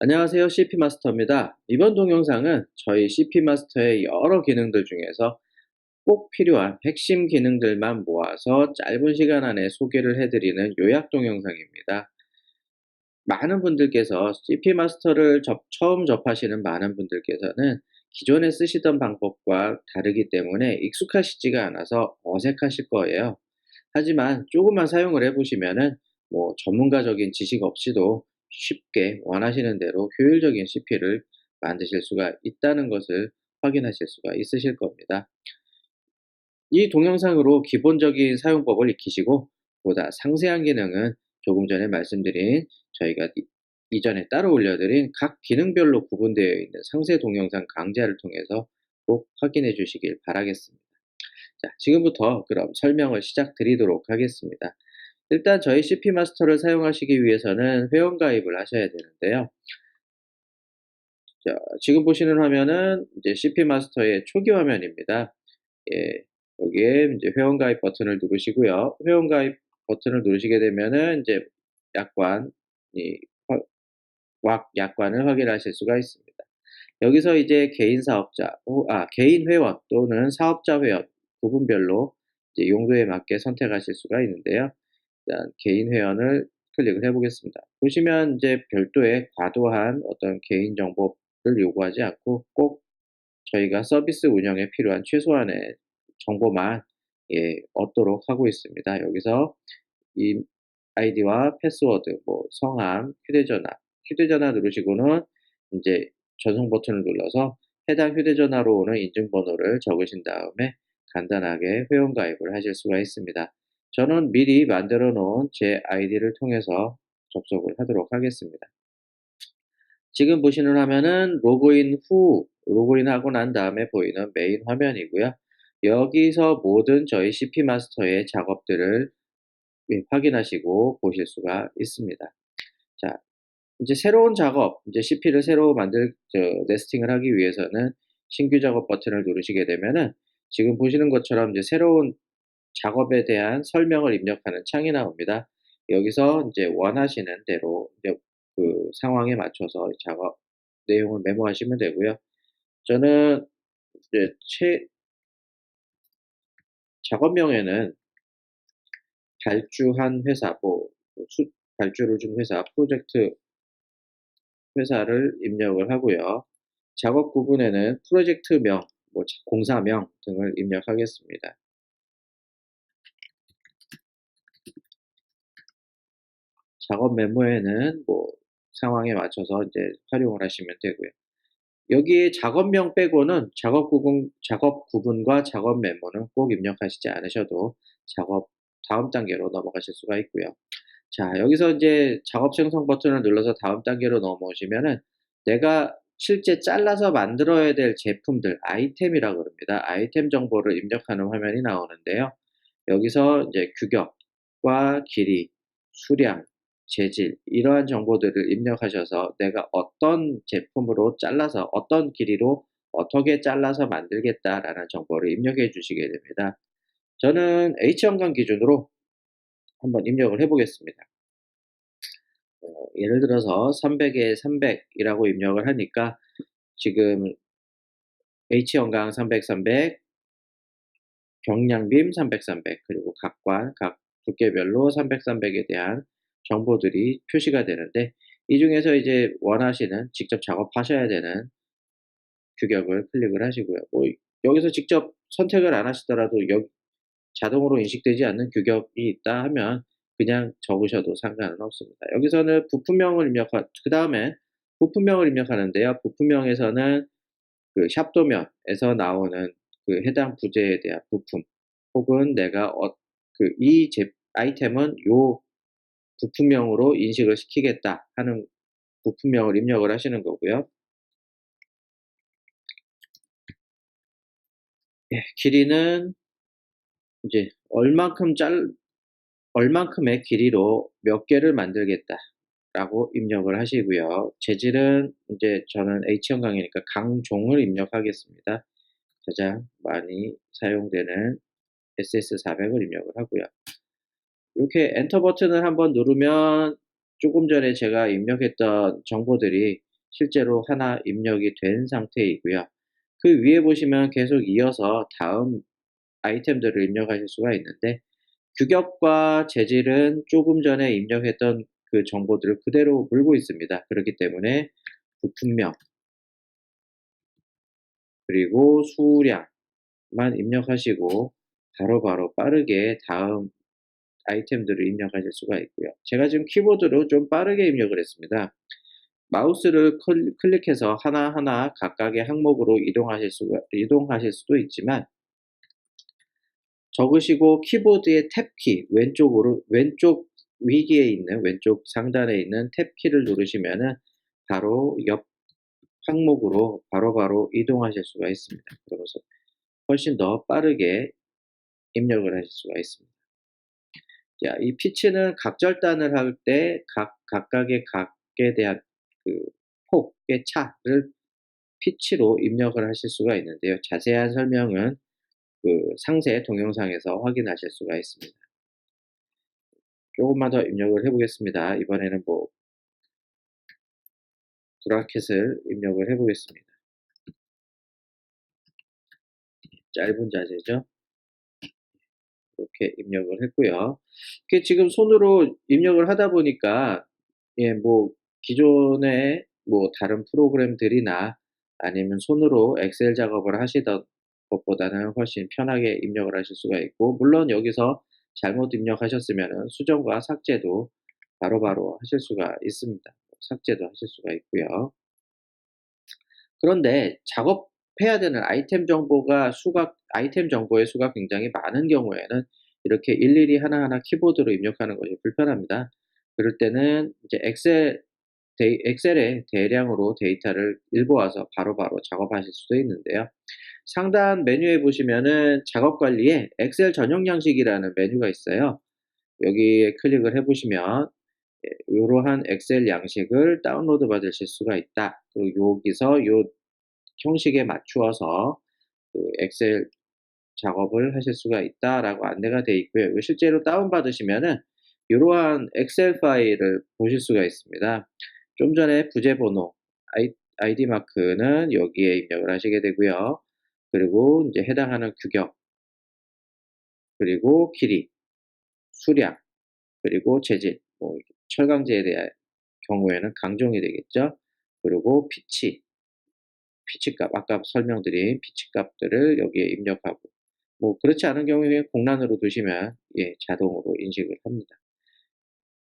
안녕하세요. CP마스터입니다. 이번 동영상은 저희 CP마스터의 여러 기능들 중에서 꼭 필요한 핵심 기능들만 모아서 짧은 시간 안에 소개를 해드리는 요약 동영상입니다. 많은 분들께서 CP마스터를 처음 접하시는 많은 분들께서는 기존에 쓰시던 방법과 다르기 때문에 익숙하시지가 않아서 어색하실 거예요. 하지만 조금만 사용을 해보시면은 전문가적인 지식 없이도 쉽게 원하시는 대로 효율적인 CP를 만드실 수가 있다는 것을 확인하실 수가 있으실 겁니다. 이 동영상으로 기본적인 사용법을 익히시고 보다 상세한 기능은 조금 전에 말씀드린 저희가 이전에 따로 올려드린 각 기능별로 구분되어 있는 상세 동영상 강좌를 통해서 꼭 확인해 주시길 바라겠습니다. 자, 지금부터 그럼 설명을 시작드리도록 하겠습니다. 일단 저희 CP마스터를 사용하시기 위해서는 회원가입을 하셔야 되는데요. 자, 지금 보시는 화면은 이제 CP마스터의 초기 화면입니다. 예, 여기에 이제 회원가입 버튼을 누르시고요. 회원가입 버튼을 누르시게 되면은 이제 약관, 이 약관을 확인하실 수가 있습니다. 여기서 이제 개인 회원 또는 사업자 회원 부분별로 이제 용도에 맞게 선택하실 수가 있는데요. 일단 개인 회원을 클릭을 해 보겠습니다. 보시면 이제 별도의 과도한 어떤 개인 정보를 요구하지 않고 꼭 저희가 서비스 운영에 필요한 최소한의 정보만 얻도록 하고 있습니다. 여기서 이 아이디와 패스워드, 성함, 휴대전화 누르시고는 인제 전송 버튼을 눌러서 해당 휴대전화로 오는 인증번호를 적으신 다음에 간단하게 회원가입을 하실 수가 있습니다. 저는 미리 만들어 놓은 제 아이디를 통해서 접속을 하도록 하겠습니다. 지금 보시는 화면은 로그인하고 난 다음에 보이는 메인 화면이고요. 여기서 모든 저희 CP마스터의 작업들을 확인하시고 보실 수가 있습니다. 자, 이제 새로운 작업, 이제 CP를 새로 네스팅을 하기 위해서는 신규 작업 버튼을 누르시게 되면은 지금 보시는 것처럼 이제 새로운 작업에 대한 설명을 입력하는 창이 나옵니다. 여기서 이제 원하시는 대로 이제 그 상황에 맞춰서 작업 내용을 메모하시면 되고요. 저는 이제 작업명에는 발주한 회사, 발주를 준 회사, 프로젝트 회사를 입력을 하고요. 작업 구분에는 프로젝트명, 공사명 등을 입력하겠습니다. 작업 메모에는 상황에 맞춰서 이제 활용을 하시면 되고요. 여기에 작업명 빼고는 작업 구분과 작업 메모는 꼭 입력하시지 않으셔도 다음 단계로 넘어가실 수가 있고요. 자, 여기서 이제 작업 생성 버튼을 눌러서 다음 단계로 넘어오시면은 내가 실제 잘라서 만들어야 될 제품들, 아이템이라고 그럽니다. 아이템 정보를 입력하는 화면이 나오는데요. 여기서 이제 규격과 길이, 수량, 재질 이러한 정보들을 입력하셔서 내가 어떤 제품으로 잘라서 어떤 길이로 어떻게 잘라서 만들겠다라는 정보를 입력해 주시게 됩니다. 저는 H형광 기준으로 한번 입력을 해 보겠습니다. 예를 들어서 300에 300 이라고 입력을 하니까 지금 H형광 300, 300, 경량빔 300, 300 그리고 각 두께별로 300, 300에 대한 정보들이 표시가 되는데 이 중에서 이제 원하시는 직접 작업하셔야 되는 규격을 클릭을 하시고요. 여기서 직접 선택을 안 하시더라도 자동으로 인식되지 않는 규격이 있다 하면 그냥 적으셔도 상관은 없습니다. 여기서는 그다음에 부품명을 입력하는데요. 부품명에서는 그 샵도면에서 나오는 그 해당 부재에 대한 부품 혹은 내가 이 아이템은 요 부품명으로 인식을 시키겠다 하는 부품명을 입력을 하시는 거고요. 길이는 이제 얼만큼의 길이로 몇 개를 만들겠다라고 입력을 하시고요. 재질은 이제 저는 H형광이니까 강종을 입력하겠습니다. 가장 많이 사용되는 SS400을 입력을 하고요. 이렇게 엔터 버튼을 한번 누르면 조금 전에 제가 입력했던 정보들이 실제로 하나 입력이 된 상태이고요. 그 위에 보시면 계속 이어서 다음 아이템들을 입력하실 수가 있는데 규격과 재질은 조금 전에 입력했던 그 정보들을 그대로 물고 있습니다. 그렇기 때문에 부품명 그리고 수량만 입력하시고 바로바로 빠르게 다음 아이템들을 입력하실 수가 있고요. 제가 지금 키보드로 좀 빠르게 입력을 했습니다. 마우스를 클릭해서 하나하나 각각의 항목으로 이동하실 수도 있지만 적으시고 키보드의 탭키 왼쪽 위기에 있는 왼쪽 상단에 있는 탭키를 누르시면은 바로 옆 항목으로 바로바로 이동하실 수가 있습니다. 그러면서 훨씬 더 빠르게 입력을 하실 수가 있습니다. 자, 이 피치는 각절단을 할 때 각각의 각에 대한 그 폭의 차를 피치로 입력을 하실 수가 있는데요. 자세한 설명은 그 상세 동영상에서 확인하실 수가 있습니다. 조금만 더 입력을 해 보겠습니다. 이번에는 뭐 브라켓을 입력을 해 보겠습니다. 짧은 자재죠. 이렇게 입력을 했고요. 이게 지금 손으로 입력을 하다 보니까 뭐 기존에 뭐 다른 프로그램들이나 아니면 손으로 엑셀 작업을 하시던 것보다는 훨씬 편하게 입력을 하실 수가 있고 물론 여기서 잘못 입력하셨으면은 수정과 삭제도 바로바로 하실 수가 있습니다. 삭제도 하실 수가 있고요. 그런데 작업해야 되는 아이템 정보의 수가 굉장히 많은 경우에는 이렇게 일일이 하나하나 키보드로 입력하는 것이 불편합니다. 그럴 때는 이제 엑셀에 대량으로 데이터를 일부어서 바로바로 작업하실 수도 있는데요. 상단 메뉴에 보시면은 작업 관리에 엑셀 전용 양식이라는 메뉴가 있어요. 여기에 클릭을 해 보시면 요러한 엑셀 양식을 다운로드 받으실 수가 있다. 그리고 여기서 요 형식에 맞추어서 그 엑셀 작업을 하실 수가 있다라고 안내가 되어 있고요. 실제로 다운받으시면은 이러한 엑셀 파일을 보실 수가 있습니다. 좀 전에 부재 번호 아이디 마크는 여기에 입력을 하시게 되고요. 그리고 이제 해당하는 규격, 그리고 길이, 수량, 그리고 재질, 뭐 철강제에 대한 경우에는 강종이 되겠죠. 그리고 피치값 아까 설명드린 피치값들을 여기에 입력하고 뭐 그렇지 않은 경우에 공란으로 두시면 자동으로 인식을 합니다.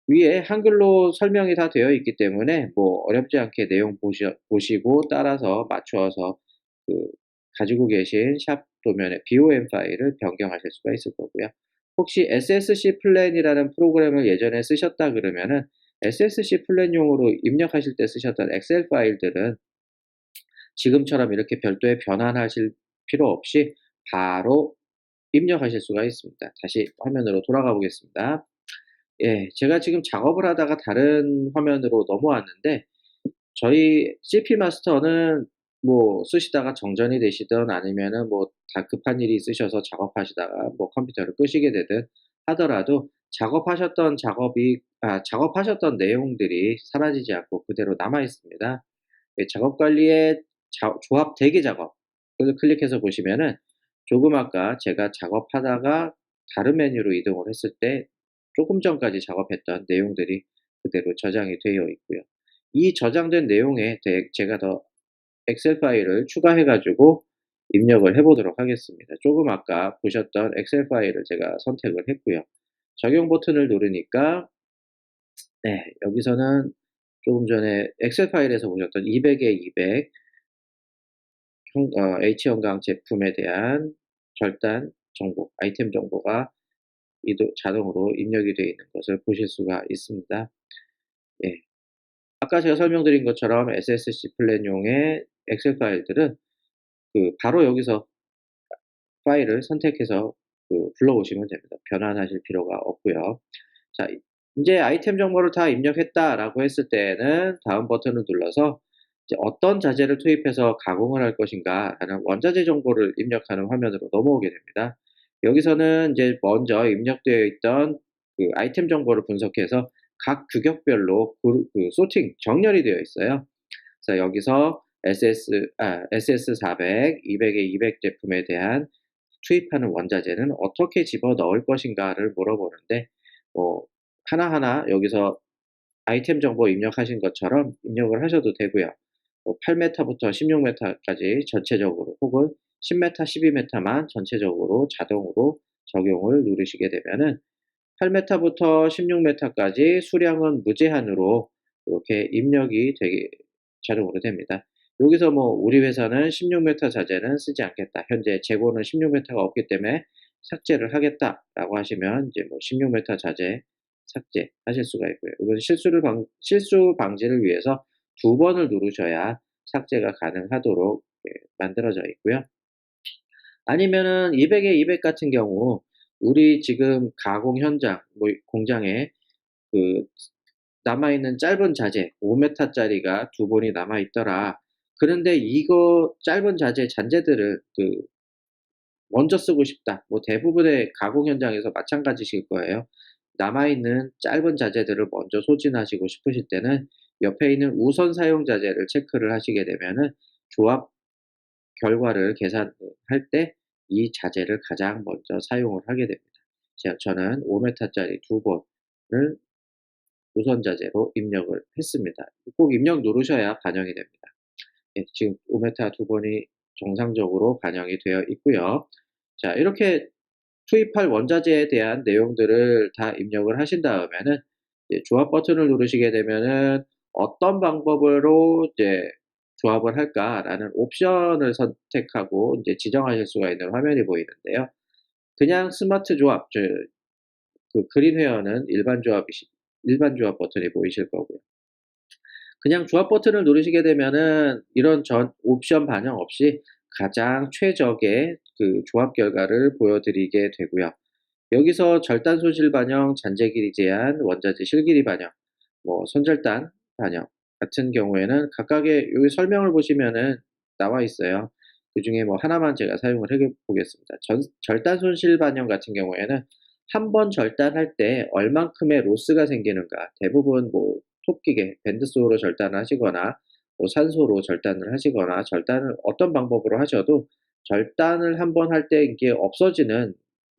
위에 한글로 설명이 다 되어 있기 때문에 뭐 어렵지 않게 내용 보시고 따라서 맞추어서 그 가지고 계신 샵 도면의 BOM 파일을 변경하실 수가 있을 거고요. 혹시 SSC 플랜이라는 프로그램을 예전에 쓰셨다 그러면은 SSC 플랜용으로 입력하실 때 쓰셨던 엑셀 파일들은 지금처럼 이렇게 별도의 변환하실 필요 없이 바로 입력하실 수가 있습니다. 다시 화면으로 돌아가 보겠습니다. 제가 지금 작업을 하다가 다른 화면으로 넘어왔는데 저희 CP 마스터는 뭐 쓰시다가 정전이 되시든 아니면은 뭐 다 급한 일이 있으셔서 작업하시다가 뭐 컴퓨터를 끄시게 되든 하더라도 작업하셨던 내용들이 사라지지 않고 그대로 남아 있습니다. 작업 관리에 조합 대기 작업을 클릭해서 보시면은 조금 아까 제가 작업하다가 다른 메뉴로 이동을 했을 때 조금 전까지 작업했던 내용들이 그대로 저장이 되어 있고요. 이 저장된 내용에 제가 더 엑셀 파일을 추가해 가지고 입력을 해 보도록 하겠습니다. 조금 아까 보셨던 엑셀 파일을 제가 선택을 했고요. 적용 버튼을 누르니까 여기서는 조금 전에 엑셀 파일에서 보셨던 200에 200 H형광 제품에 대한 절단 정보, 아이템 정보가 자동으로 입력이 되어 있는 것을 보실 수가 있습니다. 예. 아까 제가 설명드린 것처럼 SSC 플랜용의 엑셀 파일들은 바로 여기서 파일을 선택해서 불러오시면 됩니다. 변환하실 필요가 없고요. 자, 인제 '아이템 정보를 다 입력했다.'라고 했을 때에는 다음 버튼을 눌러서 이제 '어떤 자재를 투입해서 가공을 할 것인가.'라는 원자재 정보를 입력하는 화면으로 넘어오게 됩니다. 여기서는 인제 먼저 입력되어 있던 아이템 정보를 분석해서 각 규격별로 소팅 정렬이 되어 있어요. 그래서 여기서 SS400, 200에 200 제품에 대한 투입하는 원자재는 어떻게 집어넣을 것인가를 물어보는데 뭐 하나하나 여기서 아이템 정보 입력하신 것처럼 입력을 하셔도 되고요. 뭐 8m부터 16m까지 전체적으로 혹은 10m, 12m만 전체적으로 자동으로 적용을 누르시게 되면은 8m부터 16m까지 수량은 무제한으로 이렇게 입력이 되게 자동으로 됩니다. 여기서 뭐 "우리 회사는 16m 자재는 쓰지 않겠다. 현재 재고는 16m가 없기 때문에 삭제를 하겠다."라고 하시면 이제 뭐 16m 자재 삭제하실 수가 있고요. 이건 실수 방지를 위해서 2번을 누르셔야 삭제가 가능하도록 만들어져 있고요. 아니면은 200에 200 같은 경우 우리 지금 가공 현장 뭐 공장에 그 남아있는 짧은 자재 5m 짜리가 2본이 남아 있더라. 그런데 이거 짧은 자재 잔재들을 먼저 쓰고 싶다. 뭐 대부분의 가공 현장에서 마찬가지실 거예요. 남아있는 짧은 자재들을 먼저 소진하시고 싶으실 때는 옆에 있는 우선 사용 자재를 체크를 하시게 되면은 조합 결과를 계산할 때 이 자재를 가장 먼저 사용을 하게 됩니다. 저는 5m 짜리 2본을 우선 자재로 입력을 했습니다. 꼭 입력 누르셔야 반영이 됩니다. 예, 지금 5m 2본이 정상적으로 반영이 되어 있고요. 자, 이렇게 투입할 원자재에 대한 내용들을 다 입력을 하신 다음에는 이제 조합 버튼을 누르시게 되면은 어떤 방법으로 이제 조합을 할까라는 옵션을 선택하고 이제 지정하실 수가 있는 화면이 보이는데요. 그냥 스마트 조합, 그린 회원은 일반 조합 버튼이 보이실 거고요. 그냥 조합 버튼을 누르시게 되면은 이런 전 옵션 반영 없이 가장 최적의 조합 결과를 보여드리게 되고요. 여기서 절단 손실 반영, 잔재 길이 제한, 원자재 실길이 반영, 뭐 손절단 반영 같은 경우에는 각각의 여기 설명을 보시면은 나와 있어요. 그중에 뭐 하나만 제가 사용을 해 보겠습니다. 절단 손실 반영 같은 경우에는 한 번 절단할 때 얼만큼의 로스가 생기는가, 대부분 뭐 톱기계, 밴드소로 절단을 하시거나 뭐 산소로 절단을 하시거나 절단을 어떤 방법으로 하셔도 절단을 한 번 할 때 이게 없어지는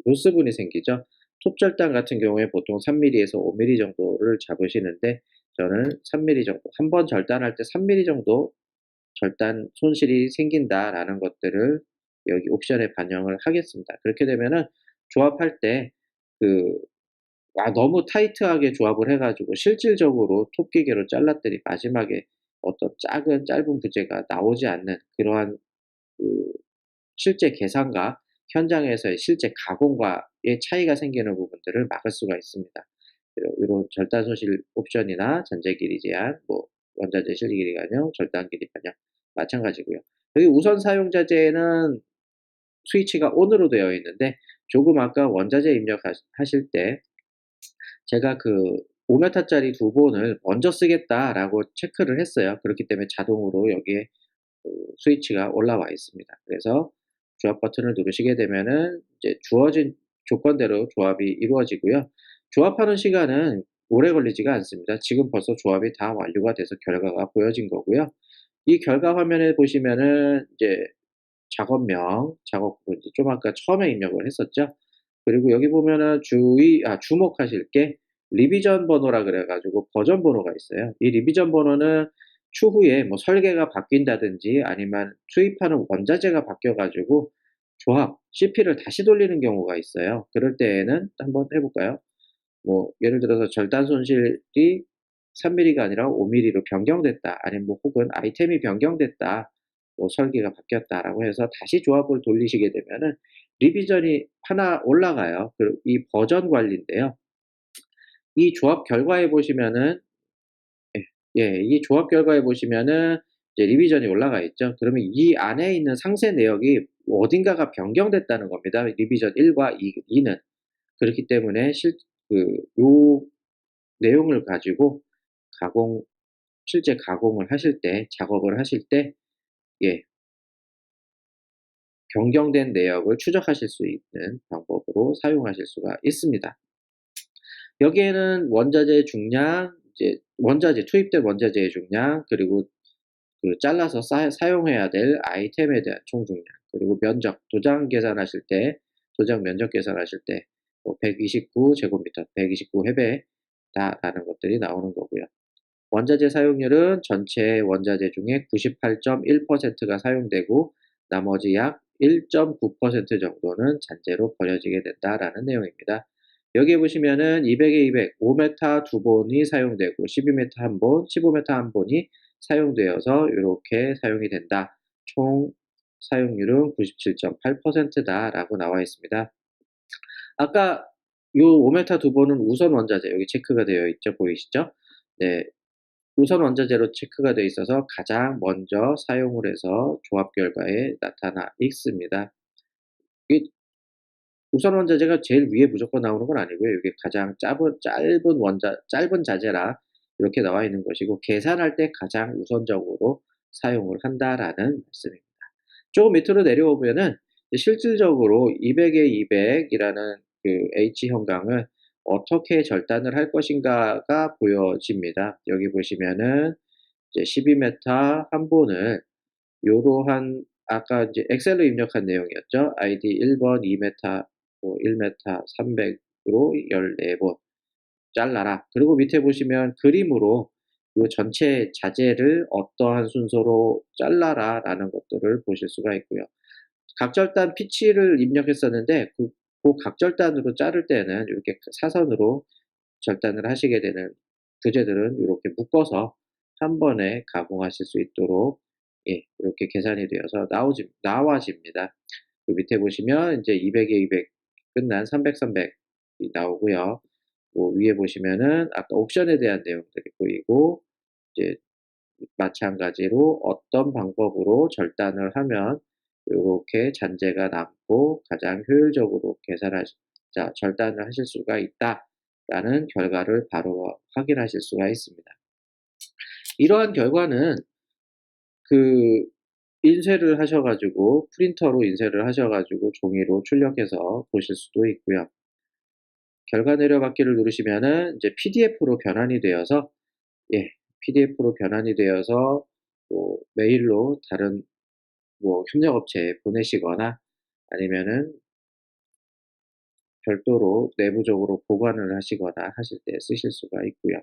로스분이 생기죠. 톱절단 같은 경우에 보통 3mm에서 5mm 정도를 잡으시는데 저는 3mm 정도, 한 번 절단할 때 3mm 정도 절단 손실이 생긴다라는 것들을 여기 옵션에 반영을 하겠습니다. 그렇게 되면은 조합할 때 그 너무 타이트하게 조합을 해 가지고 실질적으로 톱기계로 잘랐더니 마지막에 어떤 짧은 부재가 나오지 않는 그러한 그 실제 계산과 현장에서의 실제 가공과의 차이가 생기는 부분들을 막을 수가 있습니다. 요런 절단 손실 옵션이나 잔재 길이 제한, 뭐 원자재 실리 길이 반영, 절단 길이 반영 마찬가지고요. 여기 우선 사용 자재는 스위치가 ON으로 되어 있는데 조금 아까 원자재 하실 때 제가 5m 짜리 2본을 먼저 쓰겠다라고 체크를 했어요. 그렇기 때문에 자동으로 여기에 스위치가 올라와 있습니다. 그래서 조합 버튼을 누르시게 되면은 이제 주어진 조건대로 조합이 이루어지고요. 조합하는 시간은 오래 걸리지가 않습니다. 지금 벌써 조합이 다 완료가 돼서 결과가 보여진 거고요. 이 결과 화면에 보시면은 이제 작업명, 작업부 이제 좀 아까 처음에 입력을 했었죠. 그리고 여기 보면은 주목하실 게 리비전 번호라 그래 가지고 버전 번호가 있어요. 이 리비전 번호는 추후에 뭐 설계가 바뀐다든지 아니면 투입하는 원자재가 바뀌어 가지고 조합 CP를 다시 돌리는 경우가 있어요. 그럴 때에는 한번 해 볼까요? 뭐 예를 들어서 절단 손실이 3mm가 아니라 5mm로 변경됐다. 아니면 뭐 혹은 아이템이 변경됐다. 뭐 설계가 바뀌었다라고 해서 다시 조합을 돌리시게 되면은 리비전이 하나 올라가요. 이 버전 관리인데요. 이 조합 결과에 보시면은 이 조합 결과에 보시면은 이제 리비전이 올라가 있죠. 그러면 이 안에 있는 상세 내역이 어딘가가 변경됐다는 겁니다. 리비전 1과 2는. 그렇기 때문에 요 내용을 가지고 가공 실제 가공을 하실 때 작업을 하실 때 예 변경된 내역을 추적하실 수 있는 방법으로 사용하실 수가 있습니다. 여기에는 원자재 중량, 이제 투입된 원자재의 중량, 그리고 잘라서 사용해야 될 아이템에 대한 총중량, 그리고 면적, 도장 계산하실 때, 도장 면적 계산하실 때, 129 제곱미터, 129 회배다라는 것들이 나오는 거고요. 원자재 사용률은 전체 원자재 중에 98.1%가 사용되고 나머지 약 1.9% 정도는 잔재로 버려지게 된다라는 내용입니다. 여기에 보시면은 200에 200, 5m 두 본이 사용되고 12m 한 본, 15m 한 본이 사용되어서 이렇게 사용이 된다. 총 사용률은 97.8%다라고 나와 있습니다. 아까 요 5m 두 본은 우선 원자재, 여기 체크가 되어 있죠? 보이시죠? 네. 우선 원자재로 체크가 되어 있어서 가장 먼저 사용을 해서 조합 결과에 나타나 있습니다. 이 우선 원자재가 제일 위에 무조건 나오는 건 아니고요. 이게 가장 짧은 자재라 이렇게 나와 있는 것이고, 계산할 때 가장 우선적으로 사용을 한다라는 말씀입니다. 조금 밑으로 내려오 보면은 실질적으로 200에 200이라는 H 형광을 어떻게 절단을 할 것인가가 보여집니다. 여기 보시면은 이제 12m 한 본을 요러한, 아까 이제 엑셀로 입력한 내용이었죠. ID 1번 2m, 1m 300으로 14번 잘라라. 그리고 밑에 보시면 그림으로 요 전체 자재를 어떠한 순서로 잘라라라는 것들을 보실 수가 있고요. 각절단 피치를 입력했었는데 각절단으로 자를 때는 이렇게 사선으로 절단을 하시게 되는 부재들은 이렇게 묶어서 한 번에 가공하실 수 있도록, 예, 이렇게 계산이 되어서 나와집니다. 그 밑에 보시면 이제 200에 200 끝난 300, 300이 나오고요. 위에 보시면은 아까 옵션에 대한 내용들이 보이고, 이제 마찬가지로 어떤 방법으로 절단을 하면 요렇게 잔재가 남고 가장 효율적으로 절단을 하실 수가 있다라는 결과를 바로 확인하실 수가 있습니다. 이러한 결과는 인쇄를 하셔 가지고, 프린터로 인쇄를 하셔 가지고 종이로 출력해서 보실 수도 있고요. 결과 내려받기를 누르시면은 이제 PDF로 변환이 되어서, 예, PDF로 변환이 되어서 메일로 다른 협력업체에 보내시거나 아니면은 별도로 내부적으로 보관을 하시거나 하실 때 쓰실 수가 있고요.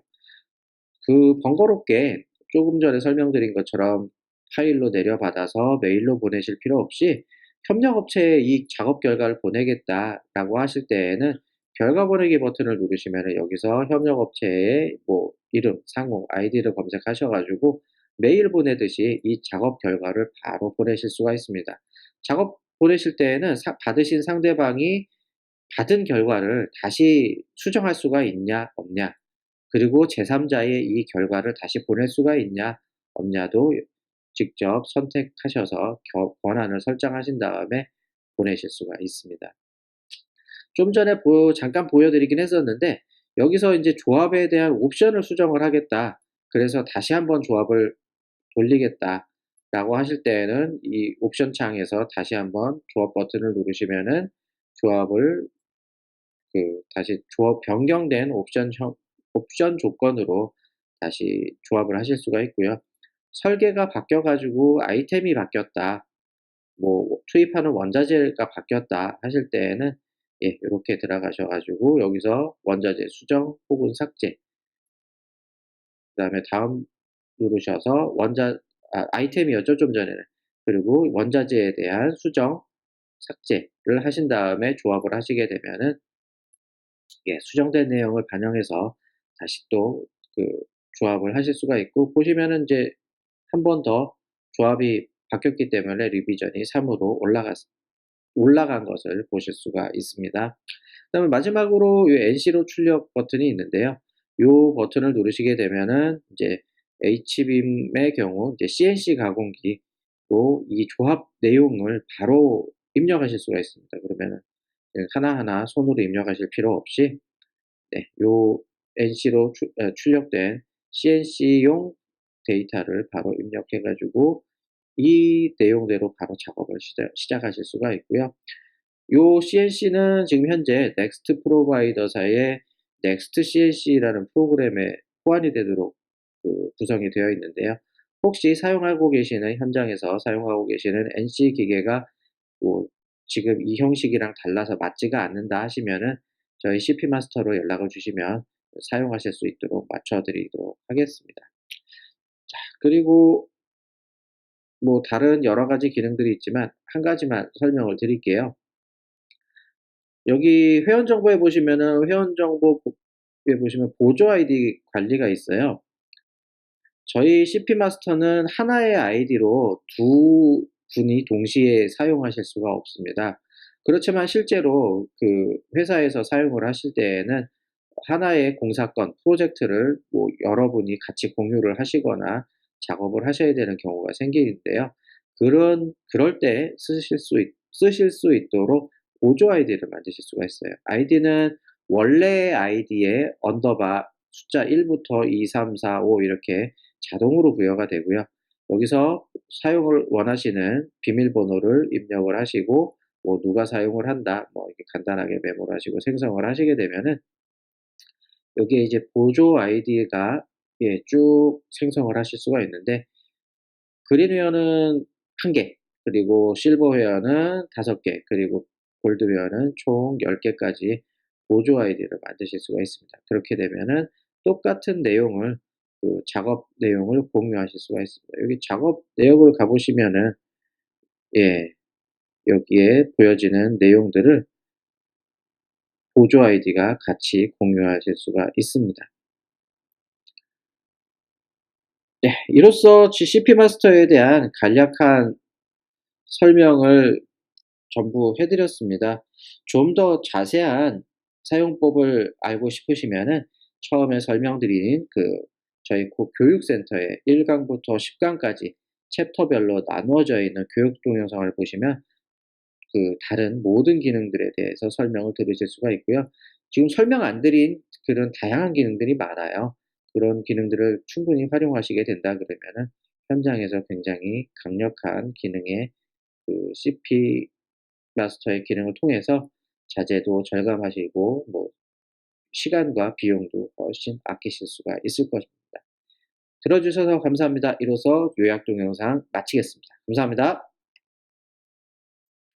번거롭게 조금 전에 설명드린 것처럼 파일로 내려받아서 메일로 보내실 필요 없이, 협력업체에 이 작업 결과를 보내겠다라고 하실 때에는 결과 보내기 버튼을 누르시면은 여기서 협력업체의 이름, 상호, 아이디를 검색하셔 가지고 메일 보내듯이 이 작업 결과를 바로 보내실 수가 있습니다. 작업 보내실 때에는 받으신 상대방이 받은 결과를 다시 수정할 수가 있냐 없냐, 그리고 제3자의 이 결과를 다시 보낼 수가 있냐 없냐도 직접 선택하셔서 권한을 설정하신 다음에 보내실 수가 있습니다. 좀 전에 잠깐 보여드리긴 했었는데, 여기서 이제 조합에 대한 옵션을 수정을 하겠다, 그래서 다시 한번 조합을 돌리겠다라고 하실 때에는 이 옵션 창에서 다시 한번 조합 버튼을 누르시면은 조합을 다시 조합 변경된 옵션 조건으로 다시 조합을 하실 수가 있고요. 설계가 바뀌어 가지고 아이템이 바뀌었다, 투입하는 원자재가 바뀌었다 하실 때에는, 예, 요렇게 들어가셔 가지고 여기서 원자재 수정 혹은 삭제, 그다음에 다음 누르셔서 아이템이었죠, 좀 전에는. 그리고 원자재에 대한 수정, 삭제를 하신 다음에 조합을 하시게 되면은, 예, 수정된 내용을 반영해서 다시 또 조합을 하실 수가 있고, 보시면은 이제 한 번 더 조합이 바뀌었기 때문에 리비전이 3으로 올라간 것을 보실 수가 있습니다. 그다음에 마지막으로 이 NC로 출력 버튼이 있는데요. 요 버튼을 누르시게 되면은 이제 H빔의 경우 이제 CNC 가공기로 이 조합 내용을 바로 입력하실 수가 있습니다. 그러면은 하나하나 손으로 입력하실 필요 없이, 네, 요 NC로 출력된 CNC용 데이터를 바로 입력해 가지고 이 내용대로 바로 작업을 시작하실 수가 있고요. 요 CNC는 지금 현재 넥스트 프로바이더사의 넥스트 CNC라는 프로그램에 호환이 되도록 구성이 되어 있는데요. 혹시 사용하고 계시는 현장에서 사용하고 계시는 NC 기계가 뭐 지금 이 형식이랑 달라서 맞지가 않는다 하시면은 저희 CP 마스터로 연락을 주시면 사용하실 수 있도록 맞춰 드리도록 하겠습니다. 그리고 뭐 다른 여러 가지 기능들이 있지만 한 가지만 설명을 드릴게요. 여기 회원 정보에 보시면은 회원 정보에 보시면 보조 아이디 관리가 있어요. 저희 CP 마스터는 하나의 아이디로 두 분이 동시에 사용하실 수가 없습니다. 그렇지만 실제로 그 회사에서 사용을 하실 때에는 하나의 공사건, 프로젝트를 뭐 여러분이 같이 공유를 하시거나 작업을 하셔야 되는 경우가 생기는데요. 그럴 때 쓰실 수 있도록 보조 아이디를 만드실 수가 있어요. 아이디는 원래 아이디에 언더바 숫자 1 부터 2, 3, 4, 5 이렇게 자동으로 부여가 되고요. 여기서 사용을 원하시는 비밀번호를 입력을 하시고 뭐 누가 사용을 한다 뭐 이렇게 간단하게 메모를 하시고 생성을 하시게 되면은 여기에 이제 보조 아이디가 예 쭉 생성을 하실 수가 있는데 그린 웨어는 1 개, 그리고 실버 웨어는 5 개, 그리고 골드 웨어는 총 10 개까지 보조 아이디를 만드실 수가 있습니다. 그렇게 되면은 똑같은 내용을 그 작업 내용을 공유하실 수가 있습니다. 여기 작업 내역을 가 보시면은 예 여기에 보여지는 내용들을 보조 아이디가 같이 공유하실 수가 있습니다. 네. 이로써 GCP 마스터에 대한 간략한 설명을 전부 해 드렸습니다. 좀 더 자세한 사용법을 알고 싶으시면은 처음에 설명드린 저희 교육센터에 1 강부터 10 강까지 챕터별로 나누어져 있는 교육 동영상을 보시면 다른 모든 기능들에 대해서 설명을 들으실 수가 있고요. 지금 설명 안 드린 그런 다양한 기능들이 많아요. 그런 기능들을 충분히 활용하시게 된다 그러면은 현장에서 굉장히 강력한 기능의 CP 마스터의 기능을 통해서 자재도 절감하시고 뭐 시간과 비용도 훨씬 아끼실 수가 있을 것입니다. 들어 주셔서 감사합니다. 이로써 요약 동영상 마치겠습니다. 감사합니다.